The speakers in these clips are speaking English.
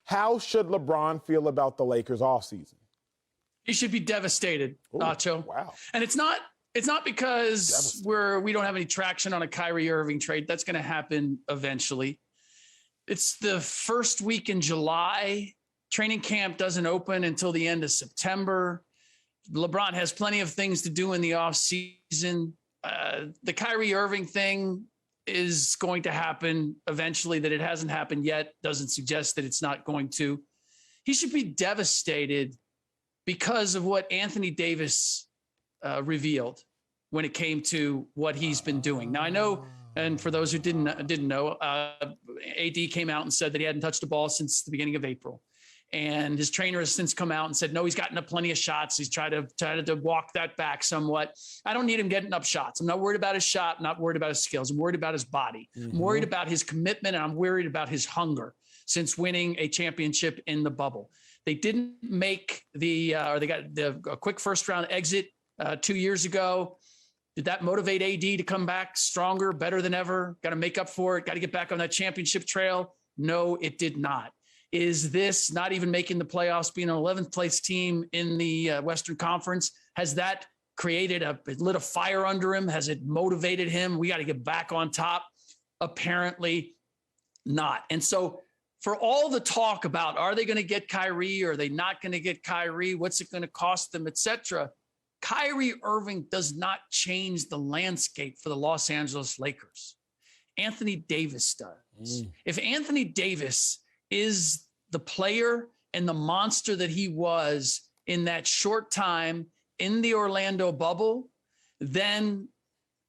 How should LeBron feel about the Lakers offseason? He should be devastated, Acho. Wow. And it's not because we don't have any traction on a Kyrie Irving trade. That's going to happen eventually. It's the first week in July. Training camp doesn't open until the end of September. LeBron has plenty of things to do in the offseason. The Kyrie Irving thing is going to happen eventually. That it hasn't happened yet doesn't suggest that it's not going to. He should be devastated because of what Anthony Davis revealed when it came to what he's been doing. Now, I know, and for those who didn't know, AD came out and said that he hadn't touched the ball since the beginning of April. And his trainer has since come out and said, no, he's gotten up plenty of shots. He's tried to walk that back somewhat. I don't need him getting up shots. I'm not worried about his shot. I'm not worried about his skills. I'm worried about his body. I'm worried about his commitment, and I'm worried about his hunger since winning a championship in the bubble. They didn't make they got a quick first round exit 2 years ago. Did that motivate AD to come back stronger, better than ever? Got to make up for it. Got to get back on that championship trail? No, it did not. Is this not even making the playoffs, being an 11th place team in the Western Conference? Has that created lit a fire under him? Has it motivated him? We got to get back on top. Apparently not. And so for all the talk about, are they going to get Kyrie? Or are they not going to get Kyrie? What's it going to cost them, et cetera? Kyrie Irving does not change the landscape for the Los Angeles Lakers. Anthony Davis does. If Anthony Davis is the player and the monster that he was in that short time in the Orlando bubble, then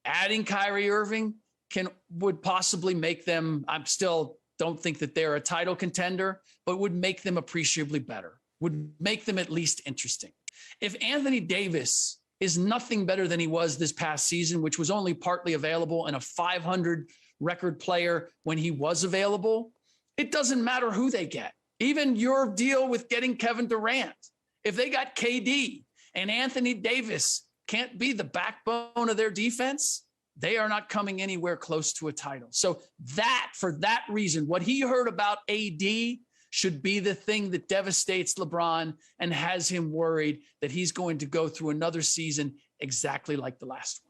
adding Kyrie Irving would possibly make them, I still don't think that they're a title contender, but would make them appreciably better, would make them at least interesting. If Anthony Davis is nothing better than he was this past season, which was only partly available and a 500 record player when he was available, it doesn't matter who they get. Even your deal with getting Kevin Durant. If they got KD and Anthony Davis can't be the backbone of their defense, they are not coming anywhere close to a title. So for that reason, what he heard about AD should be the thing that devastates LeBron and has him worried that he's going to go through another season exactly like the last one.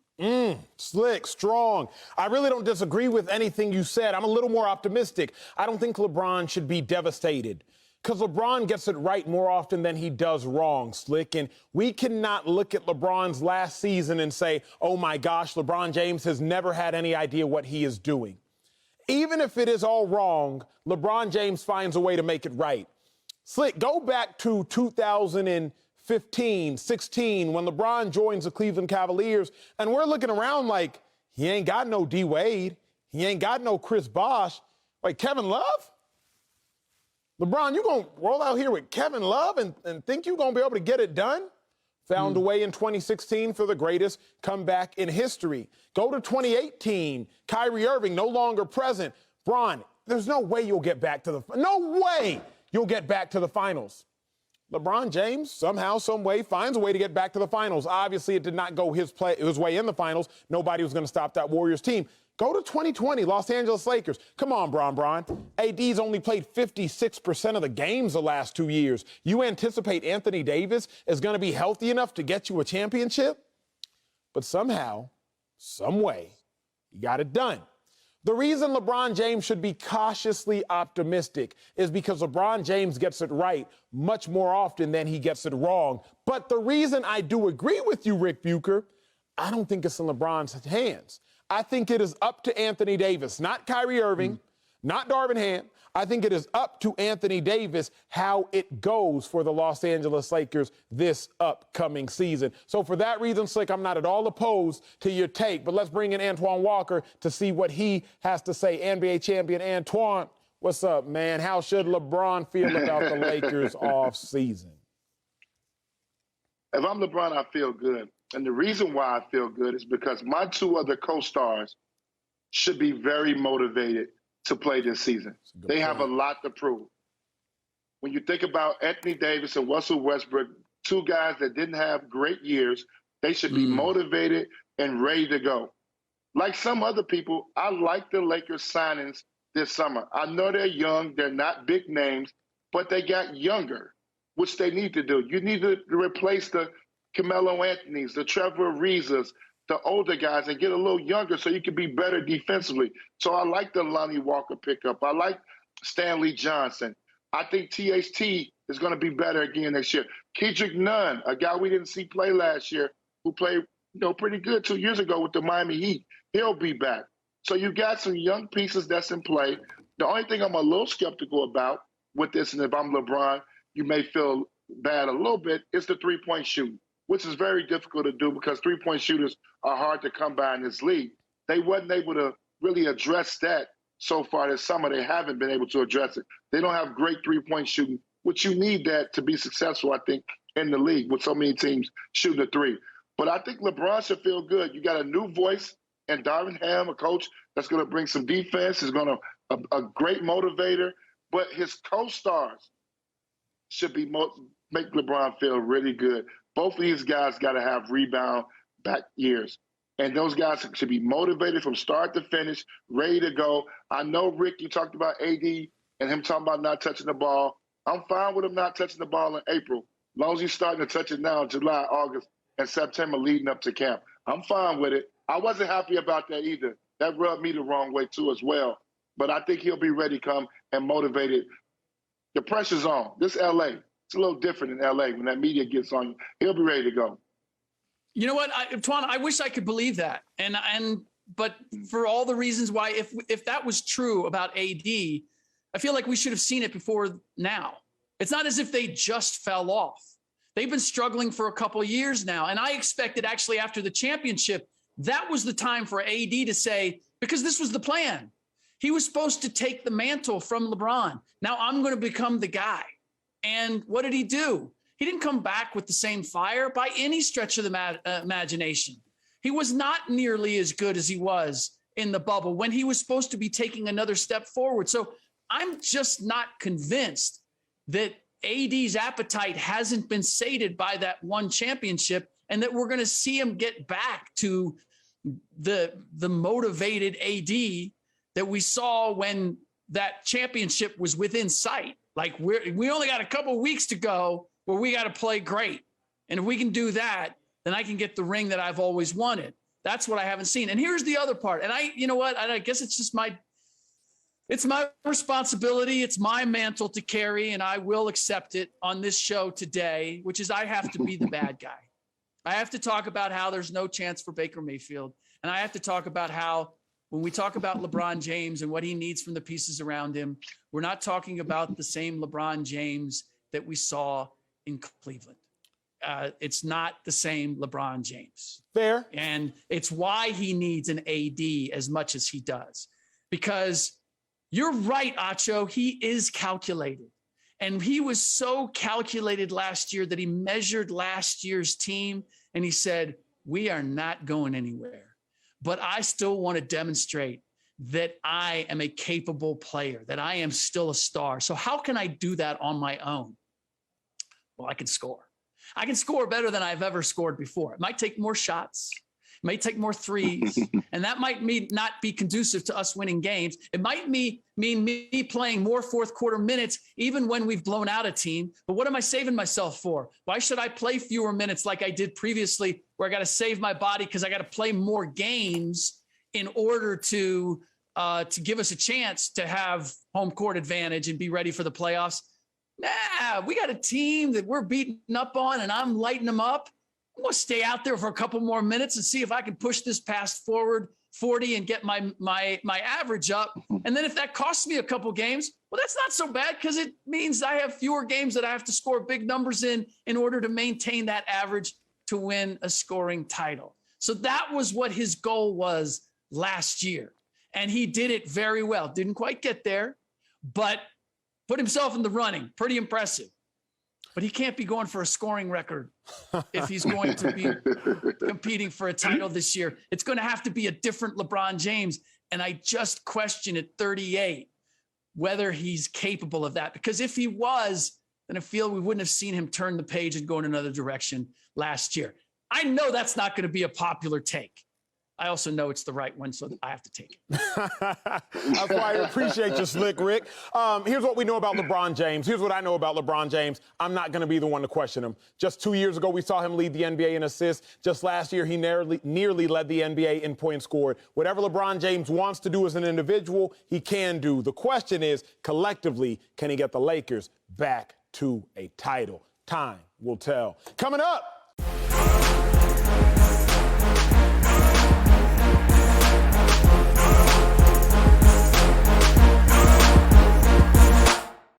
Slick, strong. I really don't disagree with anything you said. I'm a little more optimistic. I don't think LeBron should be devastated because LeBron gets it right more often than he does wrong, Slick. And we cannot look at LeBron's last season and say, oh, my gosh, LeBron James has never had any idea what he is doing. Even if it is all wrong, LeBron James finds a way to make it right. Slick, go back to 2015, 16, when LeBron joins the Cleveland Cavaliers, and we're looking around like he ain't got no D. Wade. He ain't got no Chris Bosh. Like Kevin Love? LeBron, you going to roll out here with Kevin Love and think you're going to be able to get it done? Found a way in 2016 for the greatest comeback in history. Go to 2018, Kyrie Irving no longer present. Bron, there's no way you'll get back to the finals. LeBron James somehow, some way finds a way to get back to the finals. Obviously, it did not go his way in the finals. Nobody was going to stop that Warriors team. Go to 2020, Los Angeles Lakers. Come on, Bron. AD's only played 56% of the games the last 2 years. You anticipate Anthony Davis is going to be healthy enough to get you a championship? But somehow, some way, you got it done. The reason LeBron James should be cautiously optimistic is because LeBron James gets it right much more often than he gets it wrong. But the reason I do agree with you, Ric Bucher, I don't think it's in LeBron's hands. I think it is up to Anthony Davis, not Kyrie Irving, not Darvin Ham. I think it is up to Anthony Davis how it goes for the Los Angeles Lakers this upcoming season. So for that reason, Slick, I'm not at all opposed to your take, but let's bring in Antoine Walker to see what he has to say. NBA champion Antoine, what's up, man? How should LeBron feel about the Lakers off season? If I'm LeBron, I feel good. And the reason why I feel good is because my two other co-stars should be very motivated to play this season. They have a lot to prove. When you think about Anthony Davis and Russell Westbrook, two guys that didn't have great years, they should be motivated and ready to go. Like some other people, I like the Lakers signings this summer. I know they're young, they're not big names, but they got younger, which they need to do. You need to replace the Carmelo Anthony's, the Trevor Arizas, the older guys, and get a little younger so you can be better defensively. So I like the Lonnie Walker pickup. I like Stanley Johnson. I think THT is going to be better again next year. Kendrick Nunn, a guy we didn't see play last year, who played pretty good 2 years ago with the Miami Heat, he'll be back. So you got some young pieces that's in play. The only thing I'm a little skeptical about with this, and if I'm LeBron, you may feel bad a little bit, is the three-point shooting, which is very difficult to do because three-point shooters are hard to come by in this league. They wasn't able to really address that so far this summer. They haven't been able to address it. They don't have great three-point shooting, which you need that to be successful, I think, in the league with so many teams shooting a three. But I think LeBron should feel good. You got a new voice in Darvin Ham, a coach that's going to bring some defense, is going to a great motivator. But his co-stars should be make LeBron feel really good. Both of these guys got to have rebound back years. And those guys should be motivated from start to finish, ready to go. I know, Rick, you talked about AD and him talking about not touching the ball. I'm fine with him not touching the ball in April, as long as he's starting to touch it now in July, August, and September leading up to camp. I'm fine with it. I wasn't happy about that either. That rubbed me the wrong way, too, as well. But I think he'll be ready to come and motivated. The pressure's on. This L.A., it's a little different in L.A. when that media gets on you. He'll be ready to go. You know what, Antoine, I wish I could believe that. But for all the reasons why, if that was true about AD, I feel like we should have seen it before now. It's not as if they just fell off. They've been struggling for a couple of years now. And I expected actually after the championship, that was the time for AD to say, because this was the plan. He was supposed to take the mantle from LeBron. Now I'm going to become the guy. And what did he do? He didn't come back with the same fire by any stretch of the imagination. He was not nearly as good as he was in the bubble when he was supposed to be taking another step forward. So I'm just not convinced that AD's appetite hasn't been sated by that one championship and that we're going to see him get back to the motivated AD that we saw when that championship was within sight. Like we only got a couple of weeks to go where we got to play great. And if we can do that, then I can get the ring that I've always wanted. That's what I haven't seen. And here's the other part. And you know what? I guess it's just it's my responsibility. It's my mantle to carry, and I will accept it on this show today, which is I have to be the bad guy. I have to talk about how there's no chance for Baker Mayfield. And I have to talk about how when we talk about LeBron James and what he needs from the pieces around him, we're not talking about the same LeBron James that we saw in Cleveland. It's not the same LeBron James. Fair. And it's why he needs an AD as much as he does. Because you're right, Acho, he is calculated. And he was so calculated last year that he measured last year's team and he said, we are not going anywhere. But I still want to demonstrate that I am a capable player, that I am still a star. So how can I do that on my own? Well, I can score. I can score better than I've ever scored before. It might take more shots. It might take more threes. And that might not be conducive to us winning games. It might mean me playing more fourth quarter minutes, even when we've blown out a team. But what am I saving myself for? Why should I play fewer minutes like I did previously, where I got to save my body because I got to play more games in order to give us a chance to have home court advantage and be ready for the playoffs? Nah, we got a team that we're beating up on and I'm lighting them up. I'm going to stay out there for a couple more minutes and see if I can push this past forward 40 and get my average up. And then if that costs me a couple games, well, that's not so bad because it means I have fewer games that I have to score big numbers in order to maintain that average to win a scoring title. So that was what his goal was last year. And he did it very well. Didn't quite get there, but put himself in the running. Pretty impressive. But he can't be going for a scoring record if he's going to be competing for a title this year. It's going to have to be a different LeBron James. And I just question at 38 whether he's capable of that. Because if he was, then I feel we wouldn't have seen him turn the page and go in another direction last year. I know that's not going to be a popular take. I also know it's the right one, so I have to take it. That's why I appreciate you, Slick Rick. Here's what we know about LeBron James. Here's what I know about LeBron James. I'm not going to be the one to question him. Just 2 years ago, we saw him lead the NBA in assists. Just last year, he nearly led the NBA in points scored. Whatever LeBron James wants to do as an individual, he can do. The question is, collectively, can he get the Lakers back to a title? Time will tell. Coming up,